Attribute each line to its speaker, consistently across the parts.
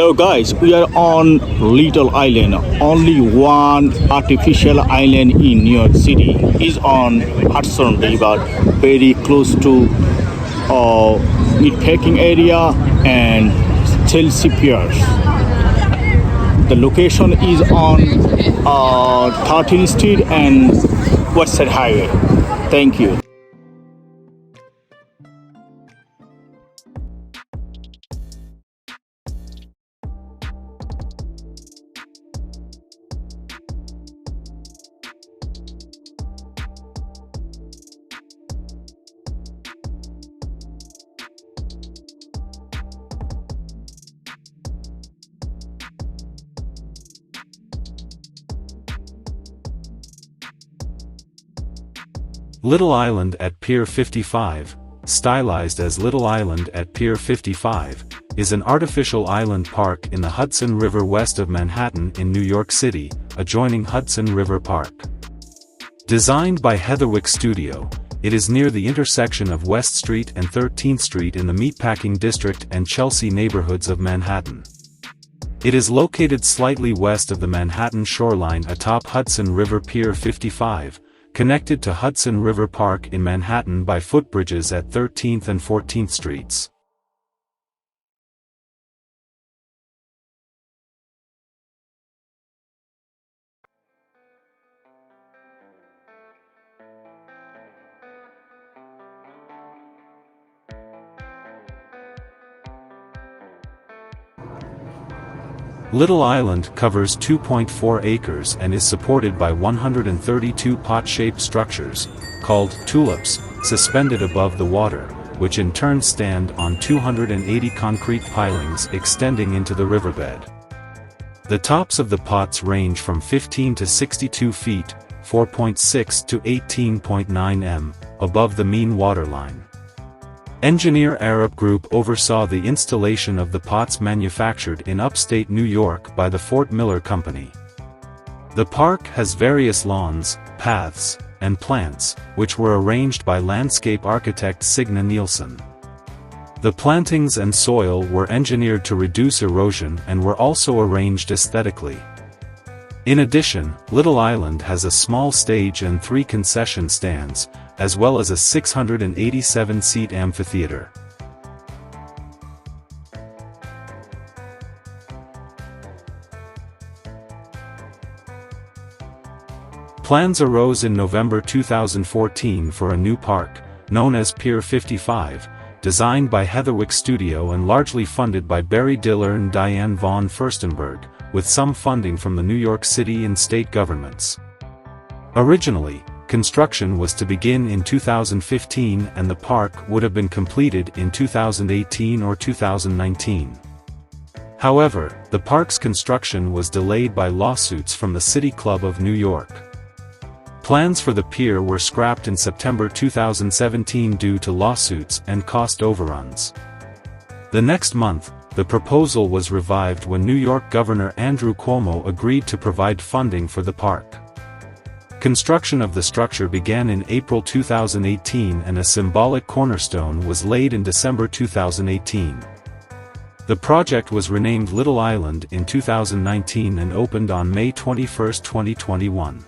Speaker 1: Hello guys, we are on Little Island. Only one artificial island in New York City is on Hudson River, very close to meatpacking area and Chelsea Piers. The location is on 13th Street and West Side Highway. Thank you.
Speaker 2: Little Island at Pier 55, stylized as Little Island at Pier 55, is an artificial island park in the Hudson River west of Manhattan in New York City, adjoining Hudson River Park. Designed by Heatherwick Studio, it is near the intersection of West Street and 13th Street in the Meatpacking District and Chelsea neighborhoods of Manhattan. It is located slightly west of the Manhattan shoreline atop Hudson River Pier 55, connected to Hudson River Park in Manhattan by footbridges at 13th and 14th Streets. Little Island covers 2.4 acres and is supported by 132 pot-shaped structures, called tulips, suspended above the water, which in turn stand on 280 concrete pilings extending into the riverbed. The tops of the pots range from 15 to 62 feet, 4.6 to 18.9 m, above the mean water line. Engineer Arab Group oversaw the installation of the pots manufactured in upstate New York by the Fort Miller Company. The park has various lawns, paths, and plants, which were arranged by landscape architect Signe Nielsen. The plantings and soil were engineered to reduce erosion and were also arranged aesthetically. In addition, Little Island has a small stage and 3 concession stands, as well as a 687-seat amphitheater. Plans arose in November 2014 for a new park, known as Pier 55, designed by Heatherwick Studio and largely funded by Barry Diller and Diane von Furstenberg, with some funding from the New York City and state governments. Originally, construction was to begin in 2015 and the park would have been completed in 2018 or 2019. However, the park's construction was delayed by lawsuits from the City Club of New York. Plans for the pier were scrapped in September 2017 due to lawsuits and cost overruns. The next month, the proposal was revived when New York Governor Andrew Cuomo agreed to provide funding for the park. Construction of the structure began in April 2018 and a symbolic cornerstone was laid in December 2018. The project was renamed Little Island in 2019 and opened on May 21, 2021.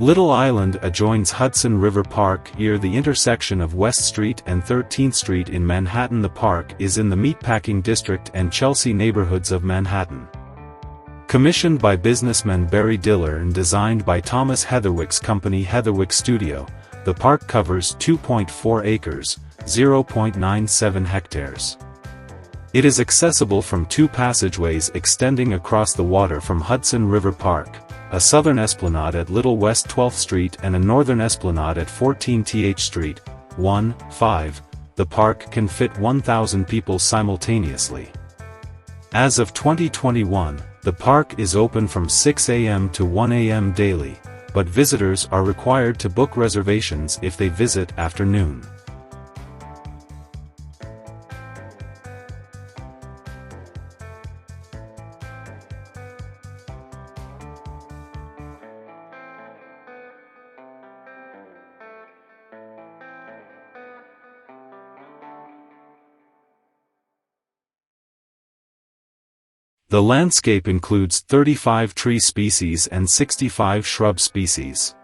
Speaker 2: Little Island adjoins Hudson River Park near the intersection of West Street and 13th Street in Manhattan. The park is in the Meatpacking District and Chelsea neighborhoods of Manhattan. Commissioned by businessman Barry Diller and designed by Thomas Heatherwick's company Heatherwick Studio, the park covers 2.4 acres, 0.97 hectares. It is accessible from 2 passageways extending across the water from Hudson River Park, a southern esplanade at Little West 12th Street and a northern esplanade at 14th Street. 1.5. The park can fit 1,000 people simultaneously. As of 2021, the park is open from 6 a.m. to 1 a.m. daily, but visitors are required to book reservations if they visit after noon. The landscape includes 35 tree species and 65 shrub species.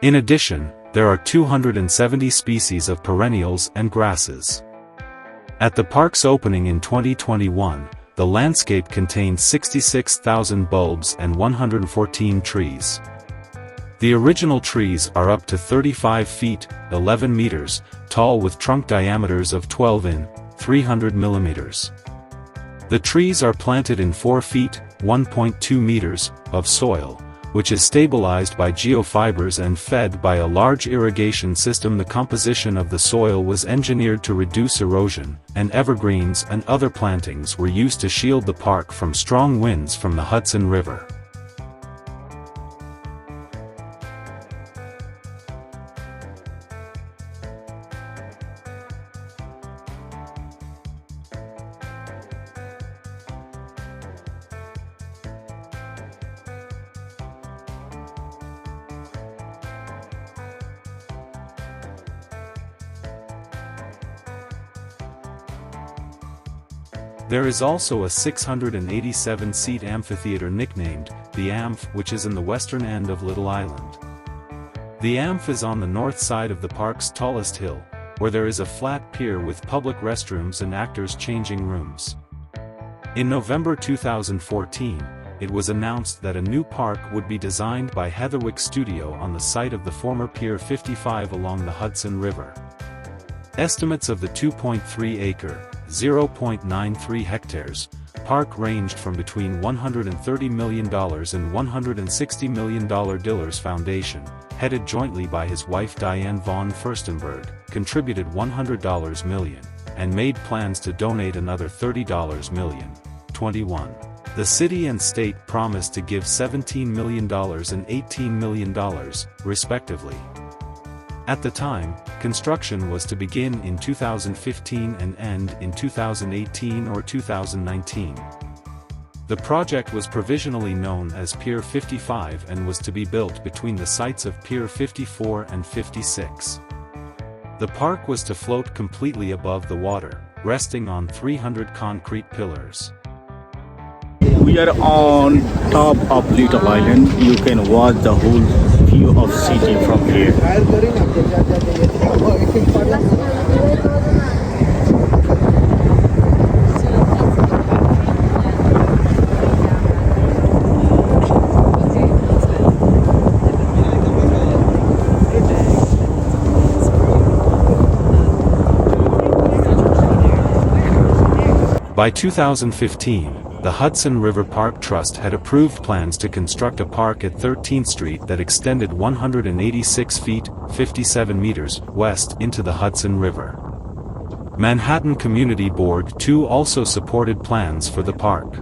Speaker 2: In addition, there are 270 species of perennials and grasses. At the park's opening in 2021, the landscape contained 66,000 bulbs and 114 trees. The original trees are up to 35 feet, 11 meters, tall with trunk diameters of 12 in, 300 millimeters. The trees are planted in 4 feet, 1.2 meters, of soil, which is stabilized by geofibers and fed by a large irrigation system. The composition of the soil was engineered to reduce erosion, and evergreens and other plantings were used to shield the park from strong winds from the Hudson River. There is also a 687-seat amphitheater nicknamed the Amph, which is in the western end of Little Island. The Amph is on the north side of the park's tallest hill, where there is a flat pier with public restrooms and actors' changing rooms. In November 2014, it was announced that a new park would be designed by Heatherwick Studio on the site of the former Pier 55 along the Hudson River. Estimates of the 2.3-acre, 0.93 hectares, park ranged from between $130 million and $160 million. Diller's Foundation, headed jointly by his wife Diane von Furstenberg, contributed $100 million, and made plans to donate another $30 million. 21. The city and state promised to give $17 million and $18 million, respectively. At the time, construction was to begin in 2015 and end in 2018 or 2019. The project was provisionally known as Pier 55 and was to be built between the sites of Pier 54 and 56. The park was to float completely above the water, resting on 300 concrete pillars.
Speaker 1: We are on top of Little Island. You can watch the whole view of city from here.
Speaker 2: By 2015, the Hudson River Park Trust had approved plans to construct a park at 13th Street that extended 186 feet, 57 meters, west into the Hudson River. Manhattan Community Board too also supported plans for the park.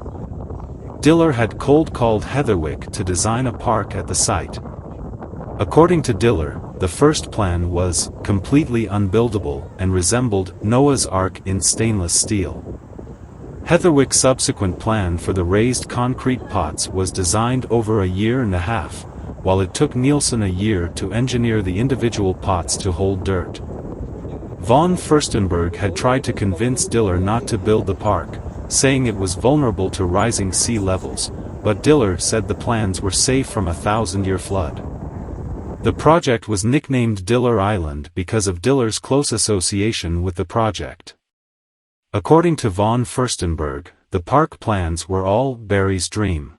Speaker 2: Diller had cold called Heatherwick to design a park at the site. According to Diller, the first plan was completely unbuildable and resembled Noah's Ark in stainless steel. Heatherwick's subsequent plan for the raised concrete pots was designed over a year and a half, while it took Nielsen a year to engineer the individual pots to hold dirt. Von Furstenberg had tried to convince Diller not to build the park, saying it was vulnerable to rising sea levels, but Diller said the plans were safe from a 1,000-year flood. The project was nicknamed Diller Island because of Diller's close association with the project. According to von Furstenberg, the park plans were all Barry's dream.